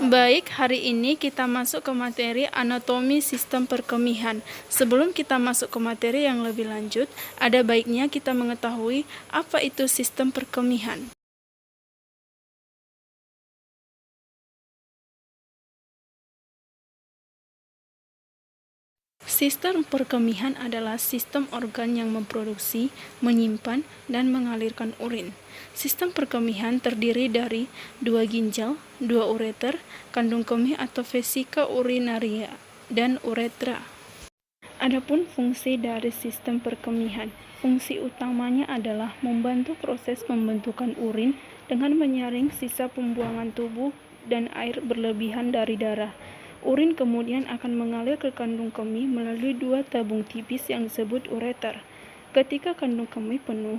Baik, hari ini kita masuk ke materi anatomi sistem perkemihan. Sebelum kita masuk ke materi yang lebih lanjut, ada baiknya kita mengetahui apa itu sistem perkemihan. Sistem perkemihan adalah sistem organ yang memproduksi, menyimpan, dan mengalirkan urin. Sistem perkemihan terdiri dari 2 ginjal, 2 ureter, kandung kemih atau vesika urinaria, dan uretra. Adapun fungsi dari sistem perkemihan, fungsi utamanya adalah membantu proses pembentukan urin dengan menyaring sisa pembuangan tubuh dan air berlebihan dari darah. Urin kemudian akan mengalir ke kandung kemih melalui 2 tabung tipis yang disebut ureter. Ketika kandung kemih penuh,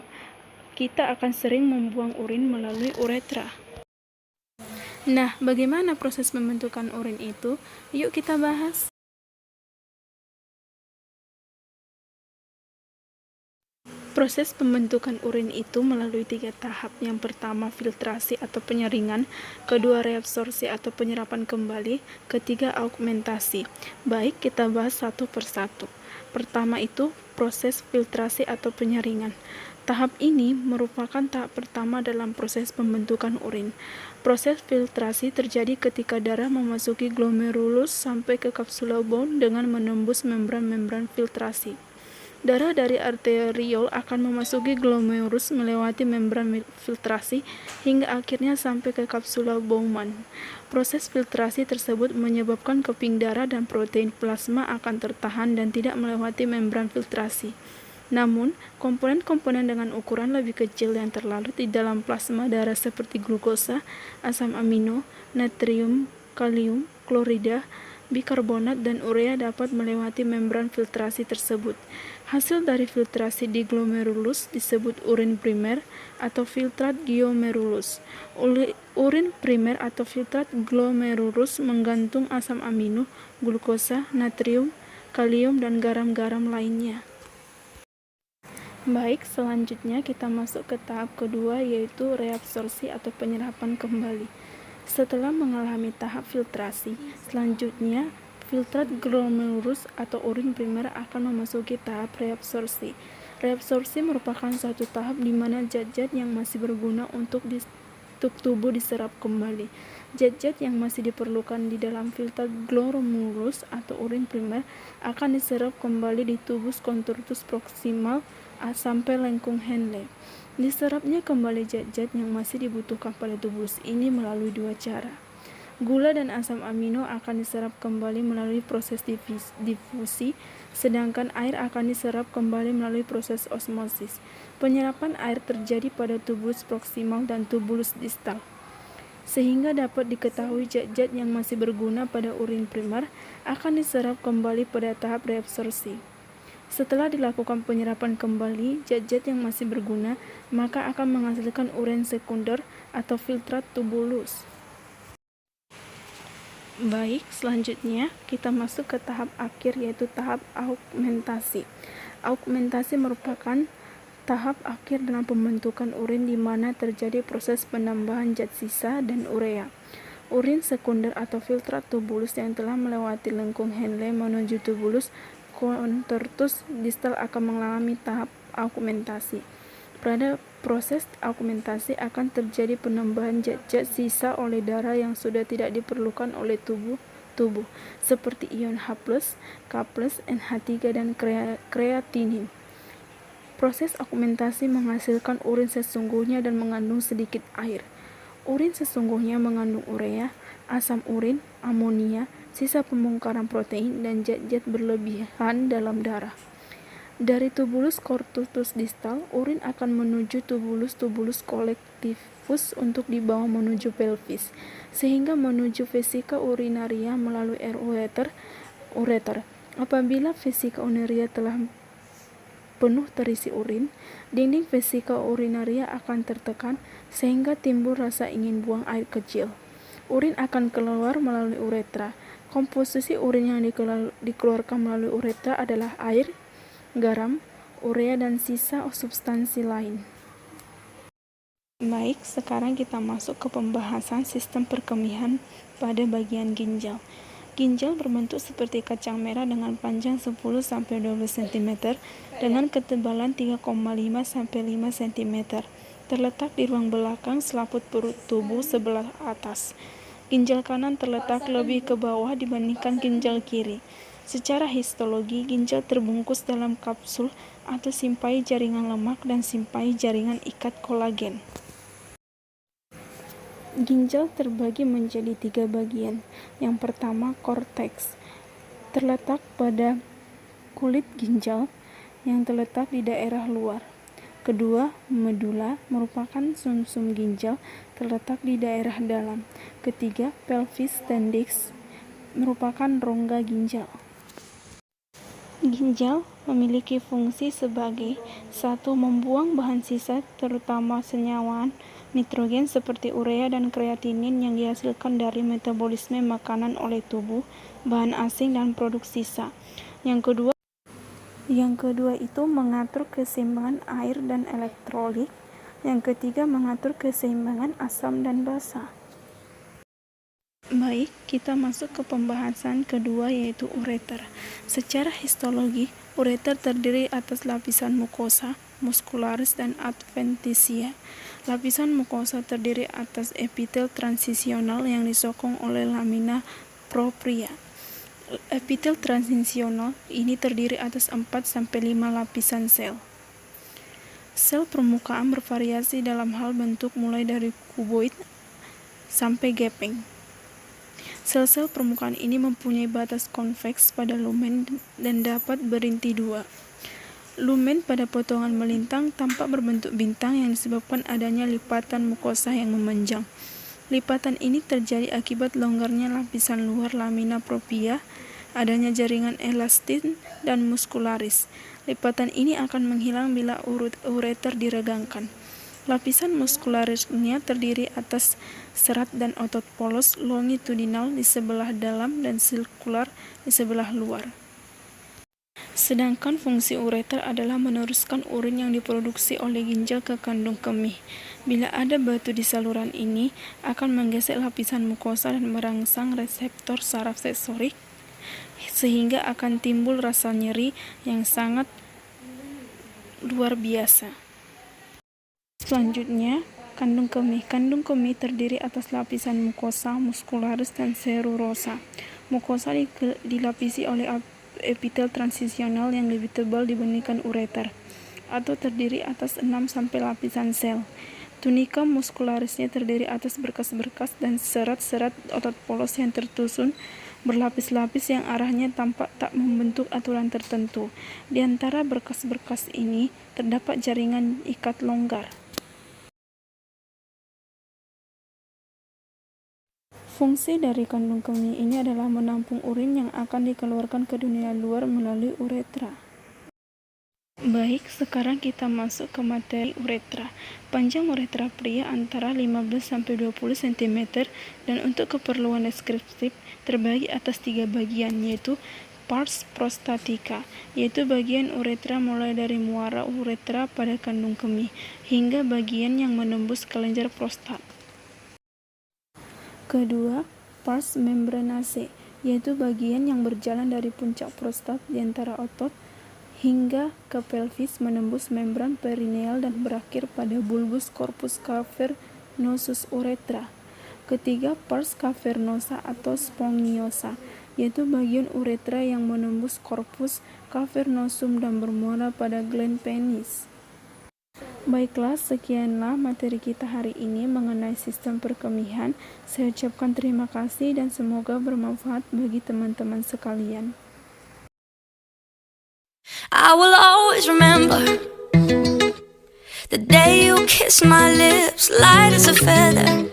kita akan sering membuang urin melalui uretra. Nah, bagaimana proses pembentukan urin itu? Yuk kita bahas. Proses pembentukan urin itu melalui 3 tahap. Yang pertama, filtrasi atau penyaringan, kedua, reabsorpsi atau penyerapan kembali, ketiga, augmentasi. Baik, kita bahas satu persatu. Pertama itu proses filtrasi atau penyaringan. Tahap ini merupakan tahap pertama dalam proses pembentukan urin. Proses filtrasi terjadi ketika darah memasuki glomerulus sampai ke kapsula bone dengan menembus membran-membran filtrasi. Darah dari arteriol akan memasuki glomerulus melewati membran filtrasi hingga akhirnya sampai ke kapsula Bowman. Proses filtrasi tersebut menyebabkan keping darah dan protein plasma akan tertahan dan tidak melewati membran filtrasi. Namun, komponen-komponen dengan ukuran lebih kecil yang terlarut di dalam plasma darah seperti glukosa, asam amino, natrium, kalium, klorida, bikarbonat, dan urea dapat melewati membran filtrasi tersebut. Hasil dari filtrasi di glomerulus disebut urin primer atau filtrat glomerulus. Urin primer atau filtrat glomerulus menggantung asam amino, glukosa, natrium, kalium, dan garam-garam lainnya. Baik, selanjutnya kita masuk ke tahap kedua, yaitu reabsorpsi atau penyerapan kembali. Setelah mengalami tahap filtrasi, selanjutnya filtrat glomerulus atau urin primer akan memasuki tahap reabsorpsi. Reabsorpsi merupakan suatu tahap di mana zat-zat yang masih berguna untuk tubuh diserap kembali. Zat-zat yang masih diperlukan di dalam filtrat glomerulus atau urin primer akan diserap kembali di tubus contortus proximal sampai lengkung Henle. Diserapnya kembali zat-zat yang masih dibutuhkan pada tubus ini melalui 2 cara. Gula dan asam amino akan diserap kembali melalui proses difusi, sedangkan air akan diserap kembali melalui proses osmosis. Penyerapan air terjadi pada tubulus proksimal dan tubulus distal. Sehingga dapat diketahui zat-zat yang masih berguna pada urin primer akan diserap kembali pada tahap reabsorpsi. Setelah dilakukan penyerapan kembali zat-zat yang masih berguna, maka akan menghasilkan urin sekunder atau filtrat tubulus. Baik, selanjutnya kita masuk ke tahap akhir, yaitu tahap augmentasi. Augmentasi merupakan tahap akhir dalam pembentukan urin di mana terjadi proses penambahan zat sisa dan urea. Urin sekunder atau filtrat tubulus yang telah melewati lengkung Henle menuju tubulus contortus distal akan mengalami tahap augmentasi. Pada proses augmentasi akan terjadi penambahan zat-zat sisa oleh darah yang sudah tidak diperlukan oleh tubuh seperti ion H+, K+, NH3, dan kreatinin. Proses augmentasi menghasilkan urin sesungguhnya dan mengandung sedikit air. Urin sesungguhnya mengandung urea, asam urin, amonia, sisa pembongkaran protein, dan zat-zat berlebihan dalam darah. Dari tubulus contortus distal, urin akan menuju tubulus collectivus untuk dibawa menuju pelvis, sehingga menuju vesika urinaria melalui ureter. Apabila vesika urinaria telah penuh terisi urin, dinding vesika urinaria akan tertekan sehingga timbul rasa ingin buang air kecil. Urin akan keluar melalui uretra. Komposisi urin yang dikeluarkan melalui uretra adalah air, garam, urea, dan sisa substansi lain. Baik, sekarang kita masuk ke pembahasan sistem perkemihan pada bagian ginjal. Ginjal berbentuk seperti kacang merah dengan panjang 10-12 cm dengan ketebalan 3,5-5 cm. Terletak di ruang belakang selaput perut tubuh sebelah atas. Ginjal kanan terletak lebih ke bawah dibandingkan ginjal kiri. Secara histologi, ginjal terbungkus dalam kapsul atau simpai jaringan lemak dan simpai jaringan ikat kolagen. Ginjal terbagi menjadi 3 bagian. Yang pertama, korteks, terletak pada kulit ginjal yang terletak di daerah luar. Kedua, medula, merupakan sumsum ginjal terletak di daerah dalam. Ketiga, pelvis dan disk, merupakan rongga ginjal. Ginjal memiliki fungsi sebagai 1. Membuang bahan sisa terutama senyawa nitrogen seperti urea dan kreatinin yang dihasilkan dari metabolisme makanan oleh tubuh, bahan asing dan produk sisa. Yang kedua itu mengatur keseimbangan air dan elektrolit. Yang ketiga mengatur keseimbangan asam dan basa. Baik, kita masuk ke pembahasan kedua yaitu ureter. Secara histologi, ureter terdiri atas lapisan mukosa, muscularis dan adventitia. Lapisan mukosa terdiri atas epitel transisional yang disokong oleh lamina propria. Epitel transisional ini terdiri atas 4-5 lapisan sel. Sel permukaan bervariasi dalam hal bentuk mulai dari kuboid sampai gepeng. Sel-sel permukaan ini mempunyai batas konveks pada lumen dan dapat berinti 2. Lumen pada potongan melintang tampak berbentuk bintang yang disebabkan adanya lipatan mukosa yang memanjang. Lipatan ini terjadi akibat longgarnya lapisan luar lamina propria, adanya jaringan elastin dan muskularis. Lipatan ini akan menghilang bila ureter diregangkan. Lapisan muskularisnya terdiri atas serat dan otot polos longitudinal di sebelah dalam dan sirkular di sebelah luar. Sedangkan fungsi ureter adalah meneruskan urin yang diproduksi oleh ginjal ke kandung kemih. Bila ada batu di saluran ini, akan menggesek lapisan mukosa dan merangsang reseptor saraf sensorik, sehingga akan timbul rasa nyeri yang sangat luar biasa. Selanjutnya, kandung kemih. Kandung kemih terdiri atas lapisan mukosa, muskularis, dan serurosa. Mukosa dilapisi oleh epitel transisional yang lebih tebal dibandingkan ureter, atau terdiri atas 6-sampai lapisan sel. Tunika muskularisnya terdiri atas berkas-berkas dan serat-serat otot polos yang tersusun berlapis-lapis yang arahnya tampak tak membentuk aturan tertentu. Di antara berkas-berkas ini terdapat jaringan ikat longgar. Fungsi dari kandung kemih ini adalah menampung urin yang akan dikeluarkan ke dunia luar melalui uretra. Baik, sekarang kita masuk ke materi uretra. Panjang uretra pria antara 15-20 cm dan untuk keperluan deskriptif terbagi atas 3 bagian, yaitu pars prostatica, yaitu bagian uretra mulai dari muara uretra pada kandung kemih hingga bagian yang menembus kelenjar prostat. Kedua, pars membranaceae, yaitu bagian yang berjalan dari puncak prostat di antara otot hingga ke pelvis menembus membran perineal dan berakhir pada bulbus corpus cavernosus uretra. Ketiga, pars cavernosa atau spongiosa, yaitu bagian uretra yang menembus corpus cavernosum dan bermuara pada gland penis. Baiklah, sekianlah materi kita hari ini mengenai sistem perkemihan. Saya ucapkan terima kasih dan semoga bermanfaat bagi teman-teman sekalian. I will always remember the day you kissed my lips, light as a feather.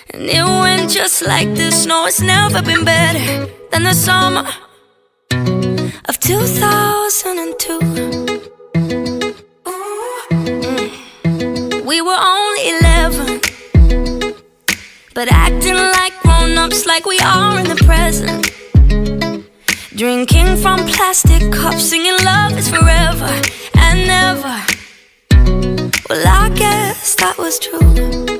And it went just like this. No, it's never been better than the summer of 2002. We were only 11, but acting like grown-ups, like we are in the present. Drinking from plastic cups, singing love is forever and never. Well, I guess that was true.